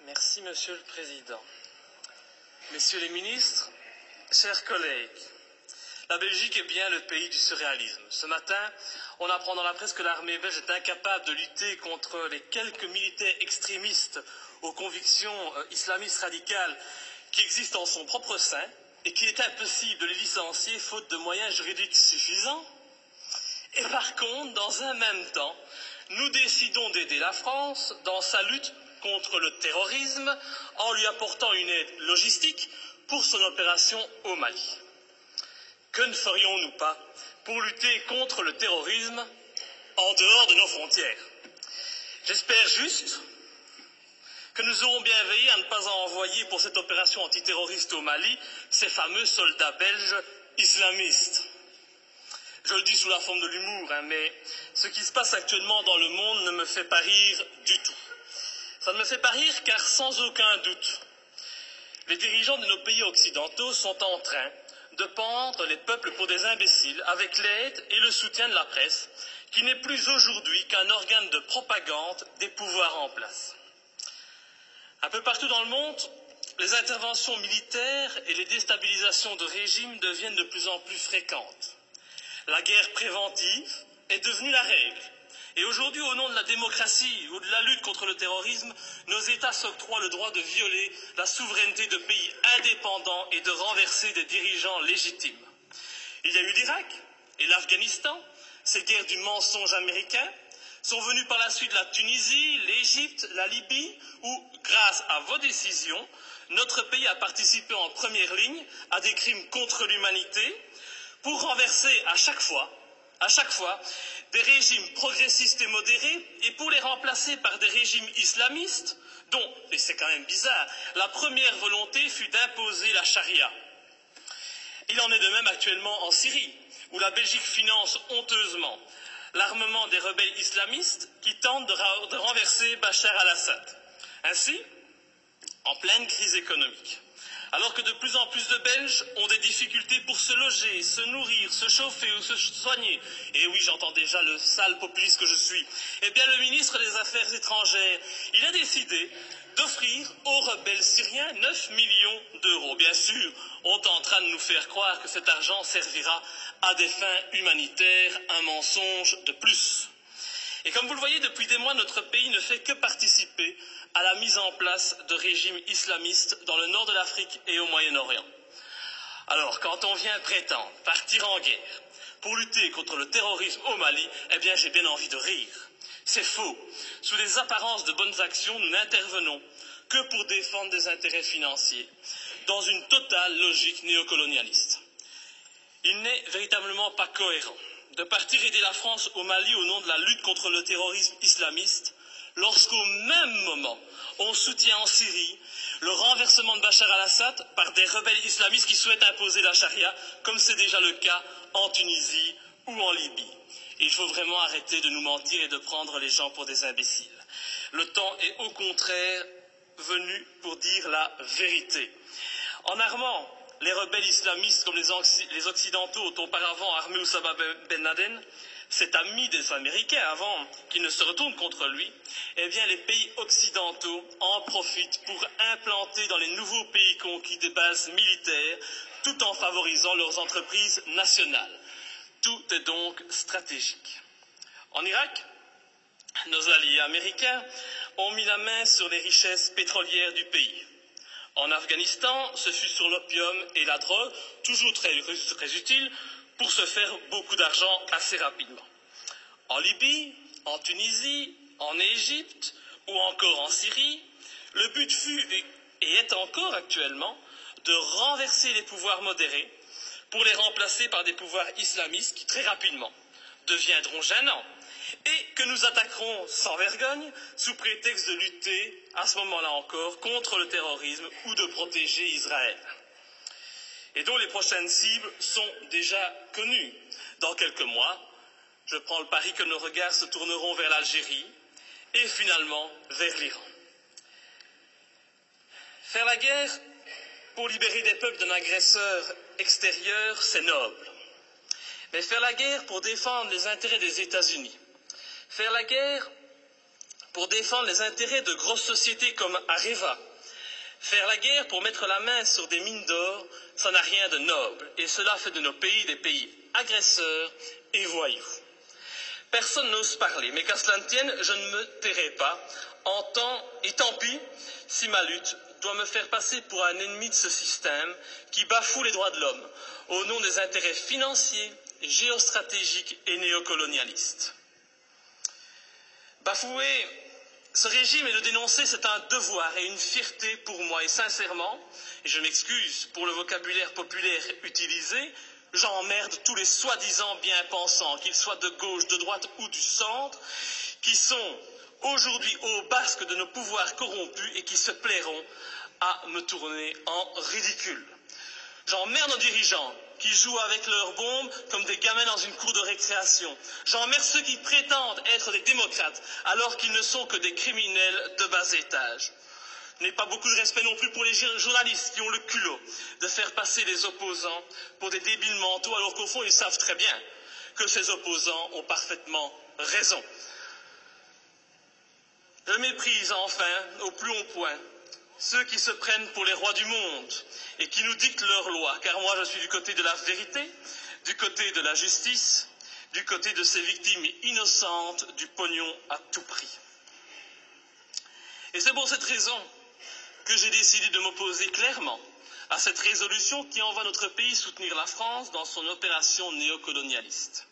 Merci, Monsieur le Président. Messieurs les ministres, chers collègues, la Belgique est bien le pays du surréalisme. Ce matin, on apprend dans la presse que l'armée belge est incapable de lutter contre les quelques militaires extrémistes aux convictions islamistes radicales qui existent en son propre sein et qu'il est impossible de les licencier faute de moyens juridiques suffisants. Et par contre, dans un même temps, nous décidons d'aider la France dans sa lutte contre le terrorisme en lui apportant une aide logistique pour son opération au Mali. Que ne ferions-nous pas pour lutter contre le terrorisme en dehors de nos frontières? J'espère juste que nous aurons bien veillé à ne pas envoyer pour cette opération antiterroriste au Mali ces fameux soldats belges islamistes. Je le dis sous la forme de l'humour, mais ce qui se passe actuellement dans le monde ne me fait pas rire du tout. Ça ne me fait pas rire car sans aucun doute, les dirigeants de nos pays occidentaux sont en train de pendre les peuples pour des imbéciles avec l'aide et le soutien de la presse, qui n'est plus aujourd'hui qu'un organe de propagande des pouvoirs en place. Un peu partout dans le monde, les interventions militaires et les déstabilisations de régimes deviennent de plus en plus fréquentes. La guerre préventive est devenue la règle. Et aujourd'hui, au nom de la démocratie ou de la lutte contre le terrorisme, nos États s'octroient le droit de violer la souveraineté de pays indépendants et de renverser des dirigeants légitimes. Il y a eu l'Irak et l'Afghanistan, ces guerres du mensonge américain, sont venues par la suite la Tunisie, l'Égypte, la Libye, où, grâce à vos décisions, notre pays a participé en première ligne à des crimes contre l'humanité pour renverser à chaque fois, des régimes progressistes et modérés et pour les remplacer par des régimes islamistes dont, et c'est quand même bizarre, la première volonté fut d'imposer la charia. Il en est de même actuellement en Syrie, où la Belgique finance honteusement l'armement des rebelles islamistes qui tentent de renverser Bachar al-Assad. Ainsi, en pleine crise économique, alors que de plus en plus de Belges ont des difficultés pour se loger, se nourrir, se chauffer ou se soigner, et oui, j'entends déjà le sale populiste que je suis, eh bien le ministre des Affaires étrangères, il a décidé d'offrir aux rebelles syriens 9 millions d'euros. Bien sûr, on est en train de nous faire croire que cet argent servira à des fins humanitaires, un mensonge de plus. Et comme vous le voyez, depuis des mois, notre pays ne fait que participer à la mise en place de régimes islamistes dans le nord de l'Afrique et au Moyen-Orient. Alors, quand on vient prétendre partir en guerre pour lutter contre le terrorisme au Mali, eh bien, j'ai bien envie de rire. C'est faux. Sous les apparences de bonnes actions, nous n'intervenons que pour défendre des intérêts financiers, dans une totale logique néocolonialiste. Il n'est véritablement pas cohérent de partir aider la France au Mali au nom de la lutte contre le terrorisme islamiste, lorsqu'au même moment, on soutient en Syrie le renversement de Bachar al-Assad par des rebelles islamistes qui souhaitent imposer la charia, comme c'est déjà le cas en Tunisie ou en Libye. Et il faut vraiment arrêter de nous mentir et de prendre les gens pour des imbéciles. Le temps est au contraire venu pour dire la vérité. En armant les rebelles islamistes comme les Occidentaux ont auparavant armé Oussama Ben Laden, cet ami des Américains avant qu'ils ne se retournent contre lui, eh bien les pays occidentaux en profitent pour implanter dans les nouveaux pays conquis des bases militaires tout en favorisant leurs entreprises nationales. Tout est donc stratégique. En Irak, nos alliés américains ont mis la main sur les richesses pétrolières du pays. En Afghanistan, ce fut sur l'opium et la drogue, toujours très utiles, pour se faire beaucoup d'argent assez rapidement. En Libye, en Tunisie, en Égypte ou encore en Syrie, le but fut et est encore actuellement de renverser les pouvoirs modérés pour les remplacer par des pouvoirs islamistes qui très rapidement deviendront gênants et que nous attaquerons sans vergogne sous prétexte de lutter, à ce moment-là encore, contre le terrorisme ou de protéger Israël. Et dont les prochaines cibles sont déjà connues. Dans quelques mois, je prends le pari que nos regards se tourneront vers l'Algérie et finalement vers l'Iran. Faire la guerre pour libérer des peuples d'un agresseur extérieur, c'est noble. Mais faire la guerre pour défendre les intérêts des États-Unis, faire la guerre pour défendre les intérêts de grosses sociétés comme Areva. Faire la guerre pour mettre la main sur des mines d'or, ça n'a rien de noble, et cela fait de nos pays des pays agresseurs et voyous. Personne n'ose parler, mais qu'à cela ne tienne, je ne me tairai pas, et tant pis si ma lutte doit me faire passer pour un ennemi de ce système qui bafoue les droits de l'homme au nom des intérêts financiers, géostratégiques et néocolonialistes. Bafouer ce régime et le dénoncer, c'est un devoir et une fierté pour moi. Et sincèrement, et je m'excuse pour le vocabulaire populaire utilisé, j'emmerde tous les soi-disant bien-pensants, qu'ils soient de gauche, de droite ou du centre, qui sont aujourd'hui au basque de nos pouvoirs corrompus et qui se plairont à me tourner en ridicule. J'emmerde nos dirigeants qui jouent avec leurs bombes comme des gamins dans une cour de récréation. J'emmerde ceux qui prétendent être des démocrates alors qu'ils ne sont que des criminels de bas étage. Je n'ai pas beaucoup de respect non plus pour les journalistes qui ont le culot de faire passer les opposants pour des débiles mentaux alors qu'au fond ils savent très bien que ces opposants ont parfaitement raison. Je méprise enfin au plus haut point ceux qui se prennent pour les rois du monde et qui nous dictent leurs lois, car moi je suis du côté de la vérité, du côté de la justice, du côté de ces victimes innocentes du pognon à tout prix. Et c'est pour cette raison que j'ai décidé de m'opposer clairement à cette résolution qui envoie notre pays soutenir la France dans son opération néocolonialiste.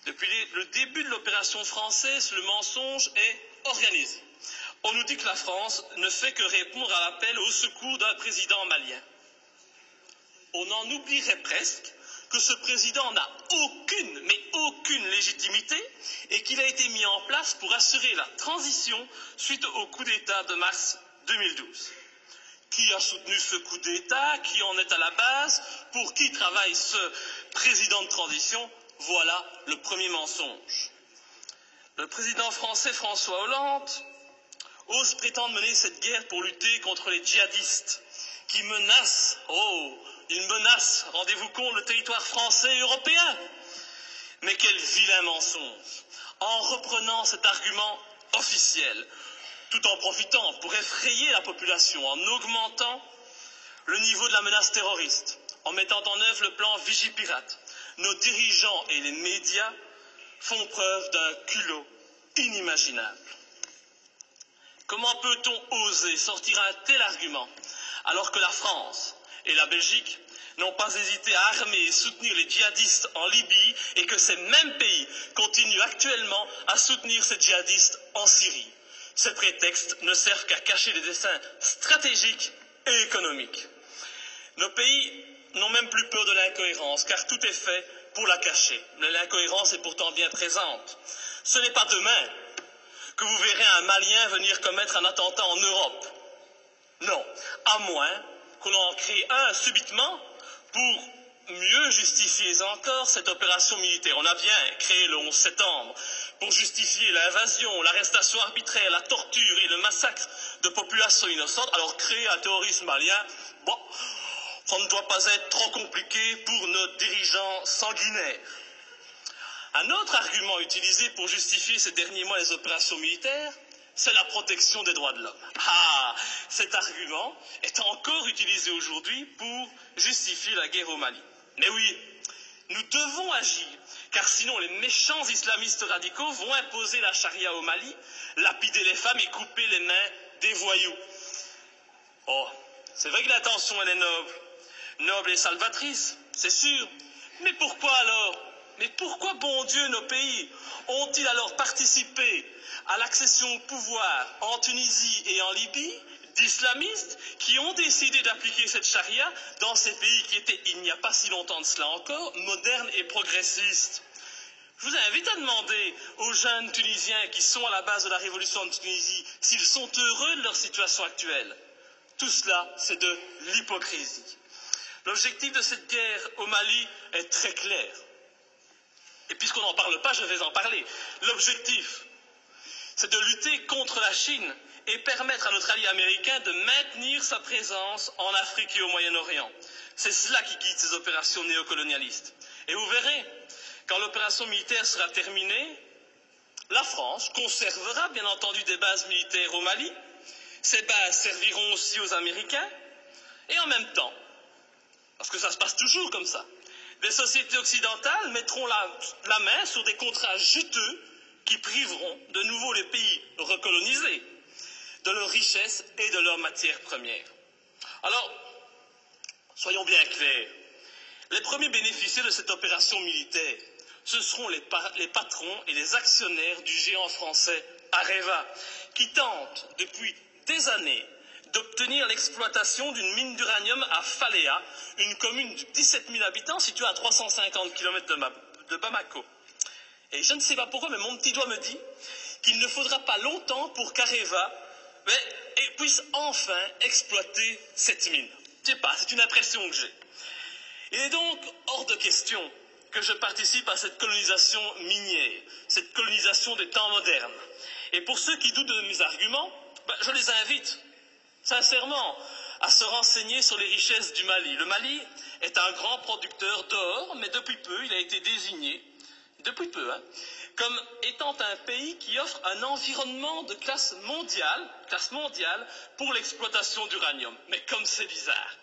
Depuis le début de l'opération française, le mensonge est organisé. On nous dit que la France ne fait que répondre à l'appel au secours d'un président malien. On en oublierait presque que ce président n'a aucune, mais aucune légitimité et qu'il a été mis en place pour assurer la transition suite au coup d'État de mars 2012. Qui a soutenu ce coup d'État? Qui en est à la base? Pour qui travaille ce président de transition? Voilà le premier mensonge. Le président français François Hollande ose prétendre mener cette guerre pour lutter contre les djihadistes qui menacent, ils menacent, rendez-vous compte, le territoire français et européen. Mais quel vilain mensonge! En reprenant cet argument officiel, tout en profitant pour effrayer la population, en augmentant le niveau de la menace terroriste, en mettant en œuvre le plan Vigipirate, nos dirigeants et les médias font preuve d'un culot inimaginable. Comment peut-on oser sortir un tel argument alors que la France et la Belgique n'ont pas hésité à armer et soutenir les djihadistes en Libye et que ces mêmes pays continuent actuellement à soutenir ces djihadistes en Syrie? Ces prétextes ne servent qu'à cacher les desseins stratégiques et économiques. Nos pays n'ont même plus peur de l'incohérence car tout est fait pour la cacher. Mais l'incohérence est pourtant bien présente. Ce n'est pas demain que vous verrez un Malien venir commettre un attentat en Europe. Non, à moins qu'on en crée un subitement pour mieux justifier encore cette opération militaire. On a bien créé le 11 septembre pour justifier l'invasion, l'arrestation arbitraire, la torture et le massacre de populations innocentes. Alors créer un terrorisme malien, bon, ça ne doit pas être trop compliqué pour nos dirigeants sanguinaires. Un autre argument utilisé pour justifier ces derniers mois les opérations militaires, c'est la protection des droits de l'homme. Ah, cet argument est encore utilisé aujourd'hui pour justifier la guerre au Mali. Mais oui, nous devons agir, car sinon les méchants islamistes radicaux vont imposer la charia au Mali, lapider les femmes et couper les mains des voyous. Oh, c'est vrai que l'intention elle est noble et salvatrice, c'est sûr. Mais pourquoi alors? Mais pourquoi, bon Dieu, nos pays ont-ils alors participé à l'accession au pouvoir en Tunisie et en Libye d'islamistes qui ont décidé d'appliquer cette charia dans ces pays qui étaient, il n'y a pas si longtemps de cela encore, modernes et progressistes? Je vous invite à demander aux jeunes Tunisiens qui sont à la base de la révolution de Tunisie s'ils sont heureux de leur situation actuelle. Tout cela, c'est de l'hypocrisie. L'objectif de cette guerre au Mali est très clair. Et puisqu'on n'en parle pas, je vais en parler. L'objectif, c'est de lutter contre la Chine et permettre à notre allié américain de maintenir sa présence en Afrique et au Moyen-Orient. C'est cela qui guide ces opérations néocolonialistes. Et vous verrez, quand l'opération militaire sera terminée, La France conservera bien entendu des bases militaires au Mali. Ces bases serviront aussi aux Américains. Et en même temps, parce que ça se passe toujours comme ça, des sociétés occidentales mettront la main sur des contrats juteux qui priveront de nouveau les pays recolonisés de leurs richesses et de leurs matières premières. Alors, soyons bien clairs, les premiers bénéficiaires de cette opération militaire, ce seront les patrons et les actionnaires du géant français Areva, qui tentent depuis des années d'obtenir l'exploitation d'une mine d'uranium à Faléa, une commune de 17 000 habitants située à 350 km de Bamako. Et je ne sais pas pourquoi, mais mon petit doigt me dit qu'il ne faudra pas longtemps pour qu'Areva puisse enfin exploiter cette mine. Je ne sais pas, c'est une impression que j'ai. Il est donc hors de question que je participe à cette colonisation minière, cette colonisation des temps modernes. Et pour ceux qui doutent de mes arguments, je les invite sincèrement à se renseigner sur les richesses du Mali. Le Mali est un grand producteur d'or, mais depuis peu, il a été désigné, comme étant un pays qui offre un environnement de classe mondiale pour l'exploitation d'uranium. Mais comme c'est bizarre,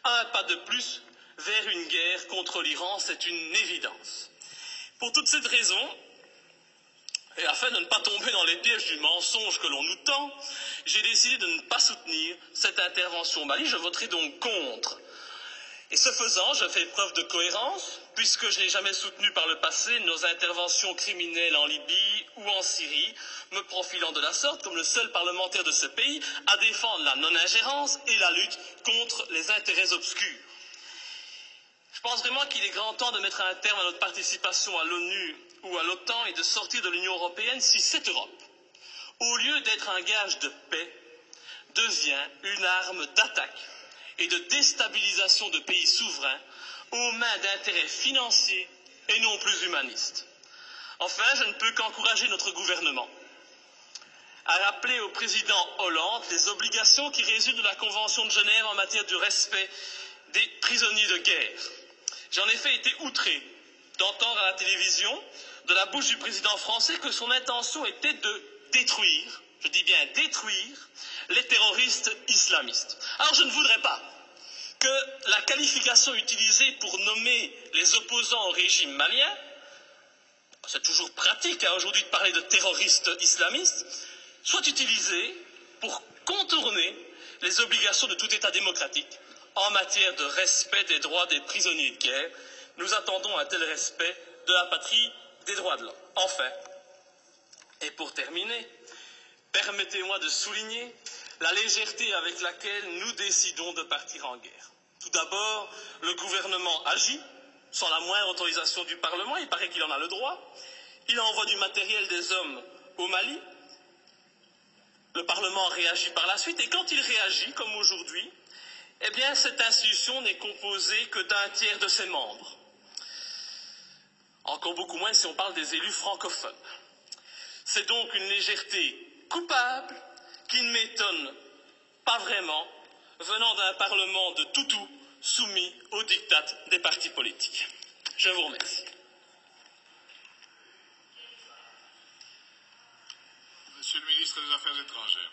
un pas de plus vers une guerre contre l'Iran, c'est une évidence. Pour toutes ces raisons, et afin de ne pas tomber dans les pièges du mensonge que l'on nous tend, j'ai décidé de ne pas soutenir cette intervention au Mali. Je voterai donc contre. Et ce faisant, je fais preuve de cohérence, puisque je n'ai jamais soutenu par le passé nos interventions criminelles en Libye ou en Syrie, me profilant de la sorte comme le seul parlementaire de ce pays à défendre la non-ingérence et la lutte contre les intérêts obscurs. Je pense vraiment qu'il est grand temps de mettre un terme à notre participation à l'ONU ou à l'OTAN et de sortir de l'Union européenne si cette Europe, au lieu d'être un gage de paix, devient une arme d'attaque et de déstabilisation de pays souverains aux mains d'intérêts financiers et non plus humanistes. Enfin, je ne peux qu'encourager notre gouvernement à rappeler au président Hollande les obligations qui résultent de la Convention de Genève en matière de respect des prisonniers de guerre. J'ai en effet été outré d'entendre à la télévision, de la bouche du président français, que son intention était de détruire, je dis bien détruire, les terroristes islamistes. Alors je ne voudrais pas que la qualification utilisée pour nommer les opposants au régime malien, c'est toujours pratique aujourd'hui de parler de terroristes islamistes, soit utilisée pour contourner les obligations de tout État démocratique en matière de respect des droits des prisonniers de guerre. Nous attendons un tel respect de la patrie des droits de l'homme. Enfin, et pour terminer, permettez-moi de souligner la légèreté avec laquelle nous décidons de partir en guerre. Tout d'abord, le gouvernement agit sans la moindre autorisation du Parlement, il paraît qu'il en a le droit. Il envoie du matériel, des hommes au Mali. Le Parlement réagit par la suite, et quand il réagit, comme aujourd'hui, eh bien, cette institution n'est composée que d'un tiers de ses membres. Encore beaucoup moins si on parle des élus francophones. C'est donc une légèreté coupable qui ne m'étonne pas vraiment, venant d'un Parlement de toutous soumis aux diktats des partis politiques. Je vous remercie. Monsieur le ministre des Affaires étrangères.